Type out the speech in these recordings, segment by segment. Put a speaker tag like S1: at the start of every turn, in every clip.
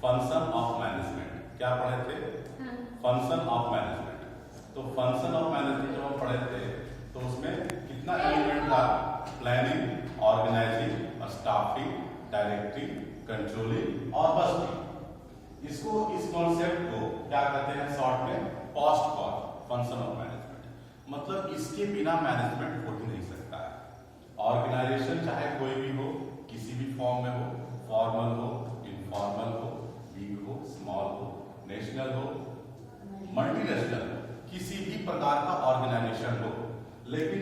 S1: Function of management. क्या पढ़े थे? Function of management. तो फंक्शन ऑफ मैनेजमेंट जब हम पढ़े थे तो उसमें कितना एलिमेंट था? Planning, organising, staffing, directing, controlling और बस्टिंग। इस कॉन्सेप्ट को क्या कहते हैं शॉर्ट में? Post call function of management. मतलब इसके बिना मैनेजमेंट हो ही नहीं सकता है। ऑर्गेनाइजेशन चाहे कोई भी हो, किसी भी फॉर्म में हो, फॉर्मल हो, इनफॉर्मल हो, बिग हो, स्मॉल हो, नेशनल हो, मल्टीनेशनल हो, किसी भी प्रकार का ऑर्गेनाइजेशन हो, लेकिन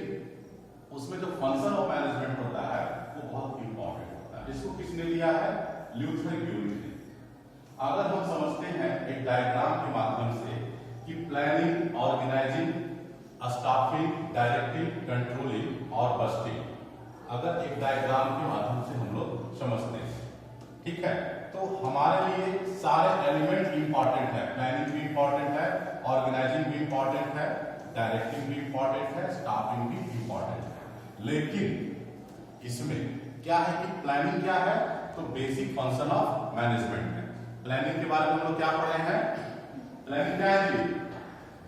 S1: उसमें जो फंक्शन ऑफ मैनेजमेंट होता है वो बहुत इंपॉर्टेंट होता है। इसको किसने लिया है? ल्यूथर यूरिच ने। अगर हम समझते हैं एक डायग्राम के माध्यम से कि planning, organising, staffing, directing, controlling और बस्टिंग, अगर एक डायग्राम के माध्यम से हम लोग समझते हैं, ठीक है, तो हमारे लिए सारे एलिमेंट इंपॉर्टेंट है। प्लानिंग भी इंपॉर्टेंट है, ऑर्गेनाइजिंग भी इंपॉर्टेंट है, डायरेक्टिंग भी इंपॉर्टेंट है, स्टाफिंग भी इंपॉर्टेंट है। लेकिन इसमें क्या है कि प्लानिंग क्या है? तो बेसिक फंक्शन ऑफ मैनेजमेंट है। प्लानिंग के बारे में हम लोग क्या पढ़े हैं? प्लानिंग क्या है जी?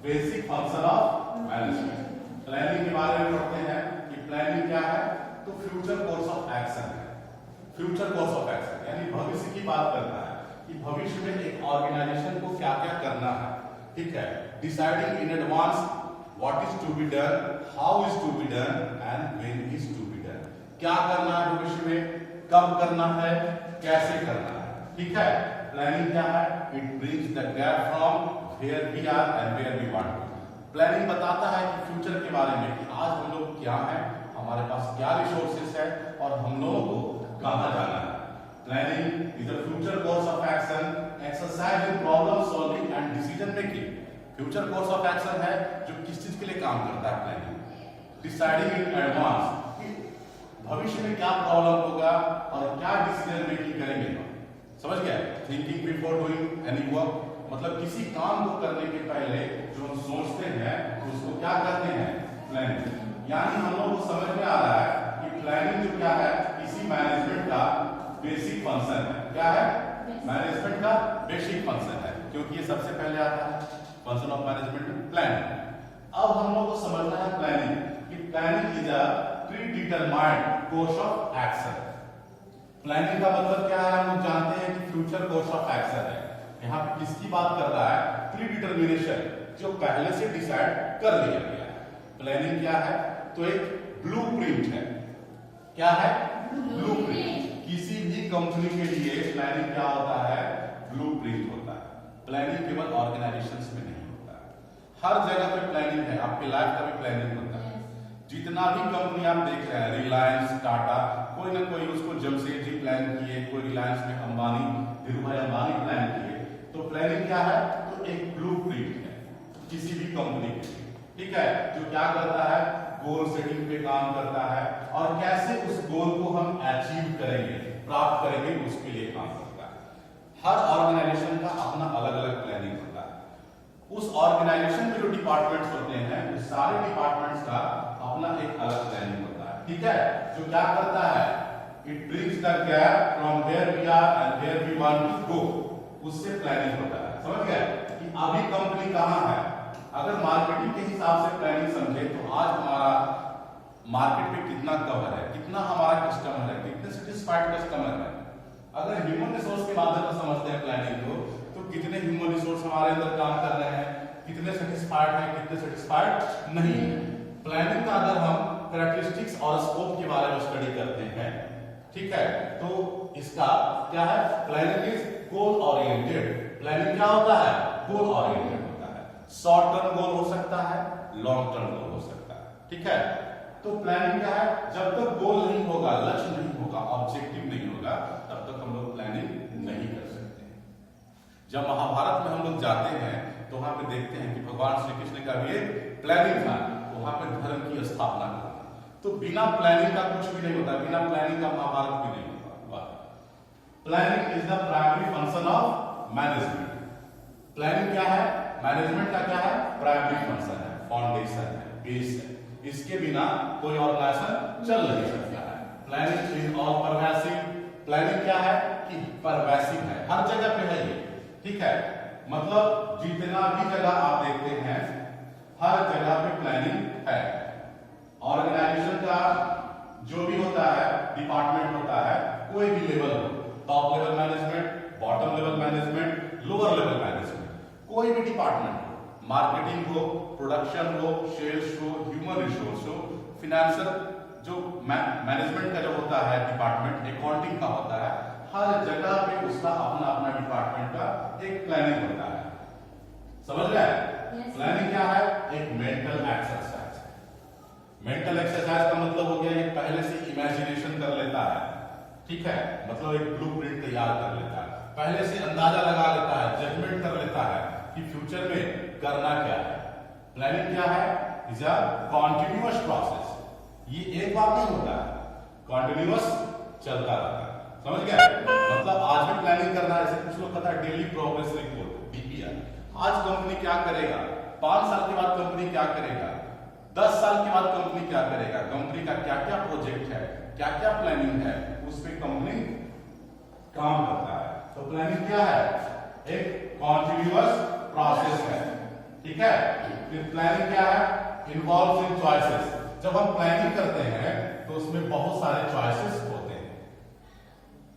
S1: Basic function of management. Planning के बारे में पढ़ते हैं कि प्लानिंग क्या है? तो फ्यूचर कोर्स ऑफ एक्शन है। फ्यूचर कोर्स ऑफ एक्शन यानी भविष्य की बात करता है कि भविष्य में एक ऑर्गेनाइजेशन को क्या क्या करना है, ठीक है। Deciding in advance what is to be done, how is to be done and when is to be done. क्या करना है भविष्य में, कब करना है, कैसे करना है, ठीक है। प्लानिंग क्या है? It brings the gap from where we are and where we want to. Planning बताता है कि फ्यूचर के बारे में कि आज हम लोग क्या है, हमारे पास क्या रिसोर्सेस है और हम लोगों को कहां जाना है। Planning is a future course of action, exercise in problem solving and decision making. Future course of action है जो किस चीज के लिए काम करता है प्लानिंग। डिसाइडिंग इन एडवांस कि भविष्य में क्या प्रॉब्लम होगा और क्या डिसीजन मेकिंग करेंगे, समझ गए। Thinking before doing any work, मतलब किसी काम को करने के पहले जो हम सोचते हैं उसको क्या कहते हैं? प्लानिंग। यानी हम लोग को समझ में आ रहा है कि प्लानिंग जो क्या है, किसी मैनेजमेंट का बेसिक फंक्शन है। क्या है? मैनेजमेंट का बेसिक फंक्शन है, क्योंकि ये सबसे पहले आता है फंक्शन ऑफ मैनेजमेंट में प्लानिंग। अब हम लोग को समझना है प्लानिंग कि planning is a predetermined course of action. Planning का मतलब क्या है? हम लोग जानते हैं कि फ्यूचर कोर्स ऑफ एक्शन है। यहाँ पे किसकी बात कर रहा है? प्रीडिटरमिनेशन, जो पहले से डिसाइड कर लिया गया है। प्लानिंग क्या है? तो एक ब्लूप्रिंट है। क्या है? ब्लूप्रिंट। किसी भी कंपनी के लिए प्लानिंग क्या होता है? ब्लूप्रिंट होता है। प्लानिंग केवल ऑर्गेनाइजेशंस में नहीं होता है, हर जगह पे प्लानिंग है। आपके लाइफ का भी प्लानिंग होता है। जितना भी कंपनी आप देख रहे हैं, रिलायंस, टाटा, कोई ना कोई, उसको जमशेदजी प्लान किए, कोई रिलायंस में अंबानी, धीरूभाई अंबानी प्लान किए। तो प्लानिंग क्या है? तो एक ब्लूप्रिंट है किसी भी कंपनी के लिए, ठीक है, जो क्या करता है? गोल सेटिंग पे काम करता है और कैसे उस गोल को हम अचीव करेंगे, प्राप्त करेंगे, उसके लिए काम करता है। हर ऑर्गेनाइजेशन का अपना अलग अलग प्लानिंग होता है। उस ऑर्गेनाइजेशन में जो डिपार्टमेंट्स होते हैं, उस सारे डिपार्टमेंट्स का अपना एक अलग प्लानिंग होता है, ठीक है, जो क्या करता है? It brings the gap from where we are and where we want to go. उससे प्लानिंग होता है। समझ गए कि अभी कंपनी कहां है? अगर मार्केटिंग के हिसाब से प्लानिंग समझे तो आज हमारा मार्केट में कितना कवर है, कितना हमारा कस्टमर है, कितने सेटिस्फाइड कस्टमर है। अगर ह्यूमन रिसोर्स के माध्यम से समझते हैं प्लानिंग को, तो कितने ह्यूमन रिसोर्स हमारे अंदर काम कर रहे हैं, कितने सेटिस्फाइड हैं, कितने सेटिस्फाइड नहीं है। प्लानिंग का अगर हम कैरेक्टरिस्टिक्स और स्कोप के बारे में स्टडी करते हैं, ठीक है, तो इसका क्या है? Planning is goal oriented. Planning क्या होता है? गोल ओरिएंटेड होता है। शॉर्ट टर्म गोल हो सकता है, लॉन्ग टर्म गोल हो सकता है, ठीक है। तो प्लानिंग क्या है? जब तक गोल नहीं होगा, लक्ष्य नहीं होगा, ऑब्जेक्टिव नहीं होगा, तब तक हम लोग प्लानिंग नहीं कर सकते। जब महाभारत में हम लोग जाते हैं तो वहां पे देखते हैं कि भगवान श्री कृष्ण का भी एक प्लानिंग था, वहां पे धर्म की स्थापना करना। तो बिना प्लानिंग का कुछ भी नहीं होता, बिना प्लानिंग का महाभारत भी नहीं होता। Planning is the primary function of management. Planning क्या है? मैनेजमेंट का क्या है? प्राइमरी फंक्शन है, फाउंडेशन है, बेस है। इसके बिना कोई ऑर्गेनाइजेशन चल नहीं सकता है। Planning is all pervasive. Planning क्या है? कि परवैसिव है, हर जगह पे है ये, ठीक है। मतलब जितना भी जगह आप देखते हैं हर जगह पे प्लानिंग है। ऑर्गेनाइजेशन का जो भी होता है डिपार्टमेंट होता है, कोई भी लेवल हो, top level management, bottom level management, lower level management, कोई भी डिपार्टमेंट हो, मार्केटिंग हो, प्रोडक्शन हो, सेल्स हो, ह्यूमन रिसोर्स हो, फिनेंशियल जो मैनेजमेंट का जो होता है डिपार्टमेंट, अकाउंटिंग का होता है, हर जगह पे उसका अपना अपना डिपार्टमेंट का एक प्लानिंग होता है। समझ रहे हैं? प्लानिंग क्या है? एक मेंटल एक्सरसाइज। मेंटल एक्सरसाइज का मतलब हो गया ये पहले से इमेजिनेशन कर लेता है, ठीक है, मतलब एक ब्लूप्रिंट तैयार कर लेता है, पहले से अंदाजा लगा लेता है, जजमेंट कर लेता है कि फ्यूचर में करना क्या है। प्लानिंग क्या है? Is a continuous process. ये एक बार नहीं होता है, कॉन्टिन्यूअस चलता रहता है। समझ गया? मतलब आज भी प्लानिंग करना है, जैसे कुछ लोग कहता है डेली प्रोग्रेस रिपोर्ट, डीपीआर। आज कंपनी क्या करेगा, 5 साल के बाद कंपनी क्या करेगा, 10 साल के बाद कंपनी क्या करेगा, कंपनी का क्या क्या प्रोजेक्ट है, क्या क्या प्लानिंग है, उस पे कंपनी काम करता है। तो प्लानिंग क्या है? एक कॉन्टिन्यूअस प्रोसेस है, ठीक है। फिर प्लानिंग क्या है? Involve in choices. जब हम प्लानिंग करते हैं तो उसमें बहुत सारे चॉइसेस होते हैं,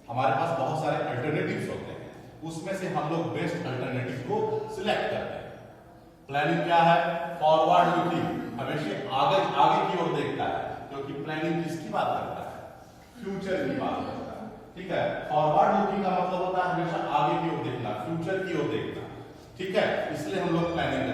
S1: हमारे पास बहुत सारे अल्टरनेटिव्स होते हैं, उसमें से हम लोग बेस्ट अल्टरनेटिव को सिलेक्ट करते हैं। प्लानिंग क्या है? फॉरवर्ड लुकिंग, हमेशा आगे आगे की ओर देखता है, क्योंकि प्लानिंग किसकी बात करता है? फ्यूचर की बात करता है, ठीक है। फॉरवर्ड लुकिंग का मतलब होता है हमेशा आगे की ओर देखना, फ्यूचर की ओर देखना, ठीक है। इसलिए हम लोग प्लानिंग